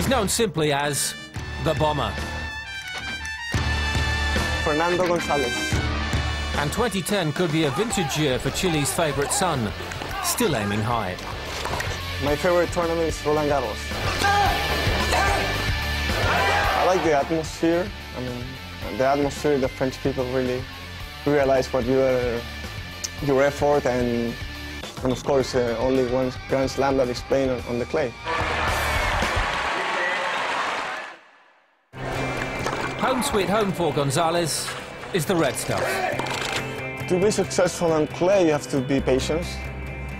He's known simply as the Bomber. Fernando Gonzalez. And 2010 could be a vintage year for Chile's favourite son, still aiming high. My favourite tournament is Roland Garros. I like the atmosphere. I mean, the atmosphere, the French people really realize what your effort, and of course only one Grand Slam that is playing on the clay. Home sweet home for Gonzalez is the red stuff. To be successful on clay, you have to be patient.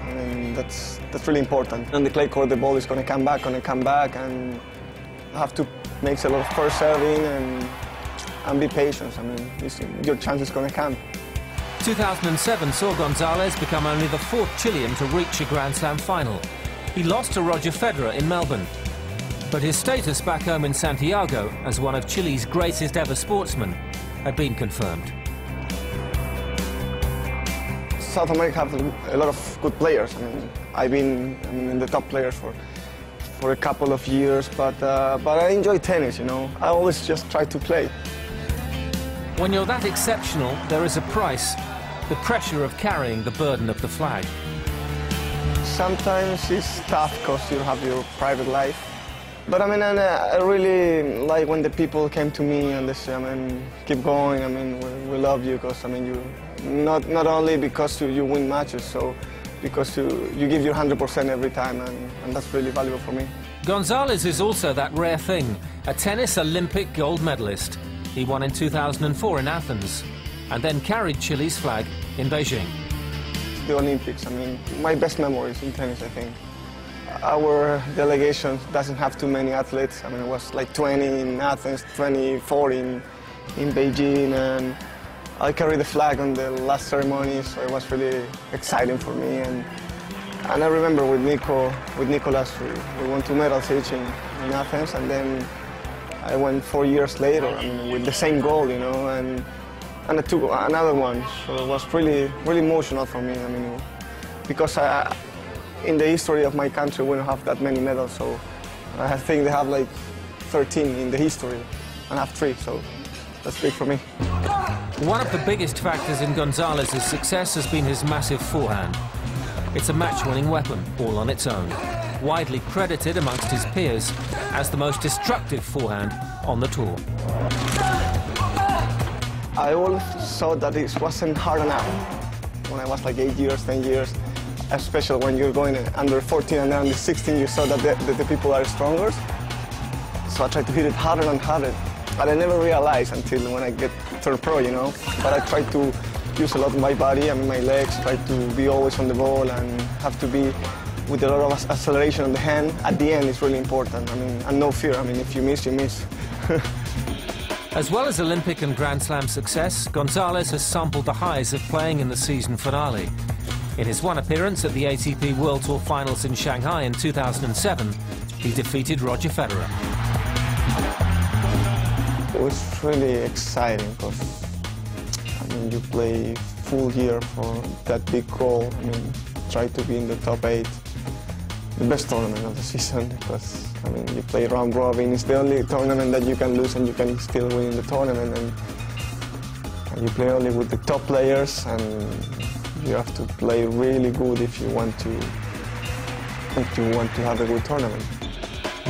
I mean, that's really important. On the clay court, the ball is going to come back, and you have to make a lot of first serving and be patient. I mean, your chance is going to come. 2007 saw Gonzalez become only the fourth Chilean to reach a Grand Slam final. He lost to Roger Federer in Melbourne. But his status back home in Santiago as one of Chile's greatest ever sportsmen had been confirmed. South America have a lot of good players. I mean, I've been in the top players for a couple of years, but I enjoy tennis, you know. I always just try to play. When you're that exceptional, there is a price, the pressure of carrying the burden of the flag. Sometimes it's tough because you have your private life. But I mean, I really like when the people came to me and they say, I mean, keep going, I mean, we love you, because I mean, you not only because you win matches, so because you give your 100% every time, and that's really valuable for me. Gonzalez is also that rare thing, a tennis Olympic gold medalist. He won in 2004 in Athens, and then carried Chile's flag in Beijing. The Olympics, I mean, my best memories in tennis, I think. Our delegation doesn't have too many athletes. I mean, it was like 20 in Athens, 24 in Beijing, and I carried the flag on the last ceremony, so it was really exciting for me. And I remember with Nicolas, we won 2 medals each in Athens, and then I went 4 years later, I mean, with the same goal, you know, and I took another one. So it was really emotional for me. I mean, because in the history of my country, we don't have that many medals, so I think they have like 13 in the history, and I have 3, so that's big for me. One of the biggest factors in Gonzalez's success has been his massive forehand. It's a match-winning weapon, all on its own, widely credited amongst his peers as the most destructive forehand on the tour. I always thought that it wasn't hard enough when I was like 8 years, 10 years. Especially when you're going under 14 and then under 16, you saw that the people are stronger. So I tried to hit it harder and harder. But I never realized until when I turned pro, you know. But I tried to use a lot of my body, I mean my legs, try to be always on the ball and have to be with a lot of acceleration on the hand. At the end, it's really important. I mean, and no fear. I mean, if you miss, you miss. As well as Olympic and Grand Slam success, Gonzalez has sampled the highs of playing in the season finale. In his one appearance at the ATP World Tour Finals in Shanghai in 2007, he defeated Roger Federer. It was really exciting because, I mean, you play full year for that big goal. I mean, try to be in the top 8. The best tournament of the season because, I mean, you play round robin. It's the only tournament that you can lose and you can still win the tournament. And you play only with the top players, and you have to play really good if you want to have a good tournament.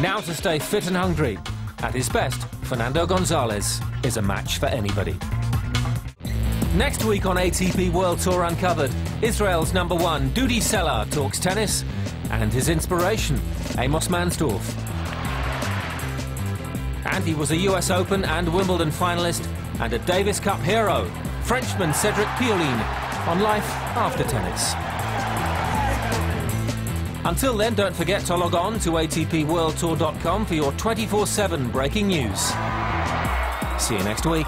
Now to stay fit and hungry. At his best, Fernando Gonzalez is a match for anybody. Next week on ATP World Tour Uncovered, Israel's #1, Dudi Sela, talks tennis and his inspiration, Amos Mansdorf. And he was a US Open and Wimbledon finalist and a Davis Cup hero, Frenchman Cédric Pioline, on life after tennis. Until then, don't forget to log on to atpworldtour.com for your 24/7 breaking news. See you next week.